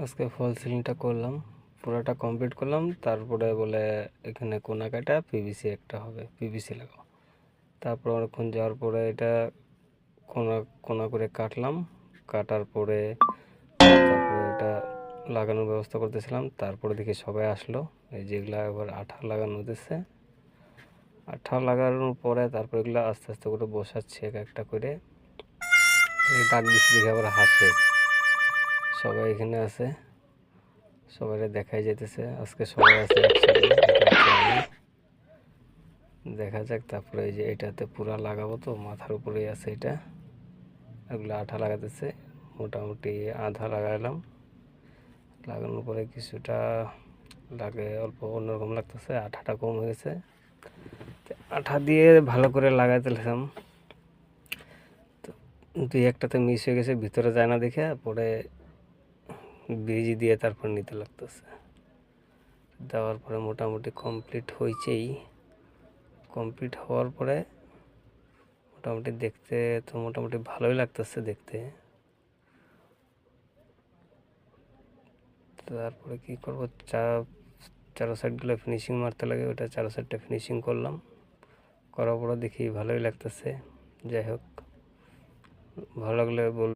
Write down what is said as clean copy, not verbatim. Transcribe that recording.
আজকে ফল সিলিংটা করলাম, পুরোটা কমপ্লিট করলাম। তারপরে বলে এখানে কোনা কাটা পিভিসি একটা হবে, পিভিসি লাগাও। তারপর অনেকক্ষণ যাওয়ার পরে এটা কোনা কোনা করে কাটলাম। কাটার পরে তারপরে এটা লাগানোর ব্যবস্থা করতেছিলাম। তারপরে দেখি সবাই আসলো, এই যেগুলা এবার আঠা লাগানো হতেছে। আঠা লাগানোর পরে তারপর এগুলো আস্তে আস্তে করে বসাচ্ছে এক একটা করে। ডাক দিচ্ছি দেখে আবার হাসে। সবাই এখানে আছে, সবাই দেখাই যেতেছে। আজকে সবাই আছে একসাথে। এটা হচ্ছে আমি, দেখা যাক। তারপরে এই যে এটাতে পুরা লাগাবো, তো মাথার উপরেই আছে এটা। এগুলো আঠা লাগাতেছে, মোটামুটি আধা লাগাইলাম। লাগানোর পরে কিছুটা লাগে, অল্প অন্যরকম লাগতেছে, আঠাটা কম হয়ে গেছে। আঠা দিয়ে ভালো করে লাগাইতেছিলাম, তো দুই একটাতে মিস হয়ে গেছে, ভিতরে যায় না দেখে পরে বিজি দিয়ে তারপর নিতে লাগতেছে। দেওয়ার পরে মোটামুটি কমপ্লিট হয়েছেই। কমপ্লিট হওয়ার পরে মোটামুটি দেখতে তো মোটামুটি ভালোই লাগতেছে দেখতে। তারপরে কি করবো, চারো সাইডগুলো ফিনিশিং মারতে লাগে, ওটা চারো সাইডটা ফিনিশিং করলাম। করার পরে দেখি ভালোই লাগতেছে। যাই হোক, ভালো লাগলে বল।